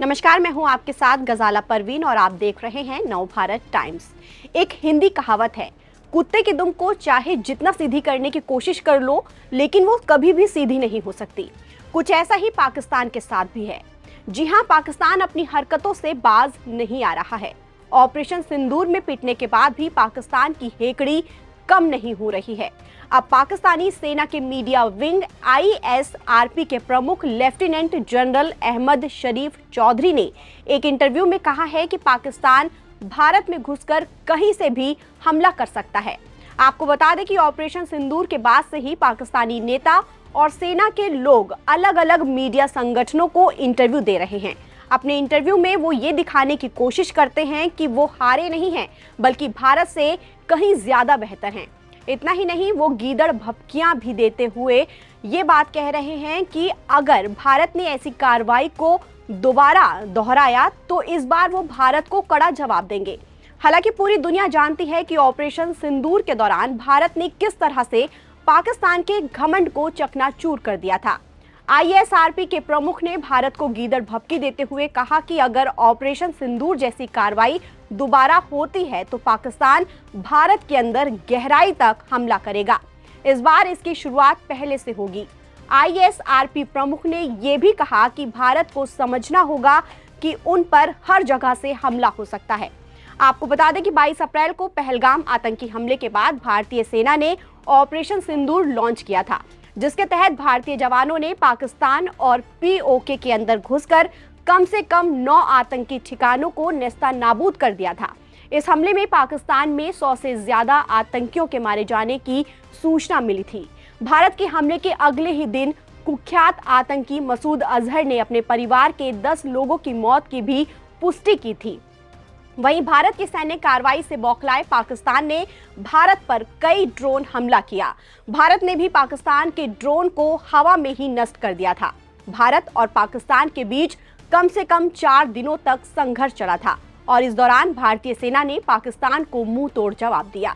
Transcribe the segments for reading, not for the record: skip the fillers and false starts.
नमस्कार, मैं हूं आपके साथ गजाला परवीन और आप देख रहे हैं नवभारत टाइम्स। एक हिंदी कहावत है, कुत्ते की दुम को चाहे जितना सीधी करने की कोशिश कर लो, लेकिन वो कभी भी सीधी नहीं हो सकती। कुछ ऐसा ही पाकिस्तान के साथ भी है। जी हां, पाकिस्तान अपनी हरकतों से बाज नहीं आ रहा है। ऑपरेशन सिंदूर में पिटने के बाद भी पाकिस्तान की हेकड़ी कम नहीं हो रही है। अब पाकिस्तानी सेना के मीडिया विंग ISRP के प्रमुख लेफ्टिनेंट जनरल अहमद शरीफ चौधरी ने एक इंटरव्यू में कहा है कि पाकिस्तान भारत में घुसकर कहीं से भी हमला कर सकता है। आपको बता दें कि ऑपरेशन सिंदूर के बाद से ही पाकिस्तानी नेता और सेना के लोग अलग अलग मीडिया संगठनों को इंटरव्यू दे रहे हैं। अपने इंटरव्यू में वो ये दिखाने की कोशिश करते हैं कि वो हारे नहीं हैं, बल्कि भारत से कहीं ज्यादा बेहतर हैं। इतना ही नहीं, वो गीदड़ भभकियां भी देते हुए ये बात कह रहे हैं कि अगर भारत ने ऐसी कार्रवाई को दोबारा दोहराया तो इस बार वो भारत को कड़ा जवाब देंगे। हालांकि पूरी दुनिया जानती है कि ऑपरेशन सिंदूर के दौरान भारत ने किस तरह से पाकिस्तान के घमंड को चकनाचूर कर दिया था। ISRP के प्रमुख ने भारत को गीदड़ भभकी देते हुए कहा कि अगर ऑपरेशन सिंदूर जैसी कार्रवाई दोबारा होती है तो पाकिस्तान भारत के अंदर गहराई तक हमला करेगा। इस बार इसकी शुरुआत पहले से होगी। ISRP प्रमुख ने यह भी कहा कि भारत को समझना होगा कि उन पर हर जगह से हमला हो सकता है। आपको बता दें कि 22 अप्रैल को पहलगाम आतंकी हमले के बाद भारतीय सेना ने ऑपरेशन सिंदूर लॉन्च किया था, जिसके तहत भारतीय जवानों ने पाकिस्तान और POK के अंदर घुसकर कम से कम 9 आतंकी ठिकानों को नेस्तनाबूद कर दिया था। इस हमले में पाकिस्तान में 100 से ज्यादा आतंकियों के मारे जाने की सूचना मिली थी। भारत के हमले के अगले ही दिन कुख्यात आतंकी मसूद अजहर ने अपने परिवार के 10 लोगों की मौत की भी पुष्टि की थी। वहीं भारत की सैन्य कार्रवाई से बौखलाए पाकिस्तान ने भारत पर कई ड्रोन हमला किया। भारत ने भी पाकिस्तान के ड्रोन को हवा में ही नष्ट कर दिया था। भारत और पाकिस्तान के बीच कम से कम 4 दिनों तक संघर्ष चला था और इस दौरान भारतीय सेना ने पाकिस्तान को मुंह तोड़ जवाब दिया।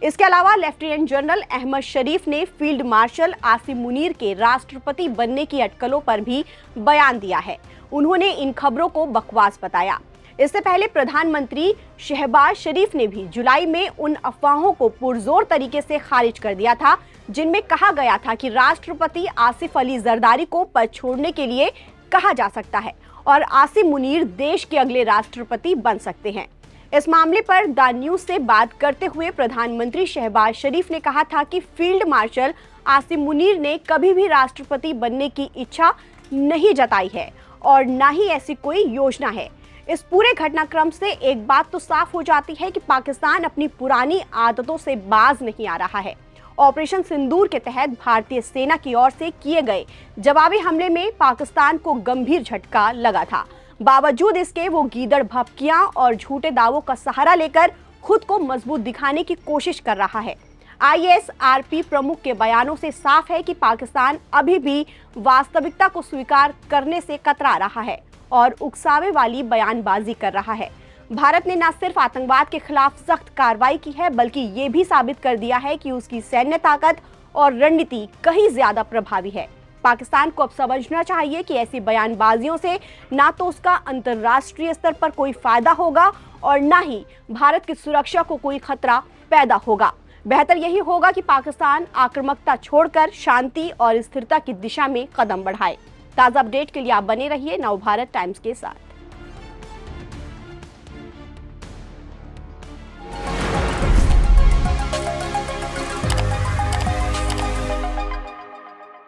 इसके अलावा लेफ्टिनेंट जनरल अहमद शरीफ ने फील्ड मार्शल आसिम मुनीर के राष्ट्रपति बनने की अटकलों पर भी बयान दिया है। उन्होंने इन खबरों को बकवास बताया। इससे पहले प्रधानमंत्री शहबाज शरीफ ने भी जुलाई में उन अफवाहों को पुरजोर तरीके से खारिज कर दिया था, जिनमें कहा गया था कि राष्ट्रपति आसिफ अली जरदारी को पद छोड़ने के लिए कहा जा सकता है और आसिम मुनीर देश के अगले राष्ट्रपति बन सकते हैं। इस मामले पर द न्यूज से बात करते हुए प्रधानमंत्री शहबाज शरीफ ने कहा था कि फील्ड मार्शल आसिम मुनीर ने कभी भी राष्ट्रपति बनने की इच्छा नहीं जताई है और न ही ऐसी कोई योजना है। इस पूरे घटनाक्रम से एक बात तो साफ हो जाती है कि पाकिस्तान अपनी पुरानी आदतों से बाज नहीं आ रहा है। ऑपरेशन सिंदूर के तहत भारतीय सेना की ओर से किए गए जवाबी हमले में पाकिस्तान को गंभीर झटका लगा था। बावजूद इसके वो गीदड़ भभकियां और झूठे दावों का सहारा लेकर खुद को मजबूत दिखाने की कोशिश कर रहा है। ISRP प्रमुख के बयानों से साफ है कि पाकिस्तान अभी भी वास्तविकता को स्वीकार करने से कतरा रहा है और उकसावे वाली बयानबाजी कर रहा है। भारत ने न सिर्फ आतंकवाद के खिलाफ सख्त कार्रवाई की है, बल्कि ये भी साबित कर दिया है कि उसकी सैन्य ताकत और रणनीति कहीं ज्यादा प्रभावी है। पाकिस्तान को अब समझना चाहिए कि ऐसी बयानबाजियों से ना तो उसका अंतर्राष्ट्रीय स्तर पर कोई फायदा होगा और ना ही भारत की सुरक्षा को कोई खतरा पैदा होगा। बेहतर यही होगा कि पाकिस्तान आक्रामकता छोड़कर शांति और स्थिरता की दिशा में कदम बढ़ाए। ताज़ा अपडेट के लिए आप बने रहिए नवभारत टाइम्स के साथ।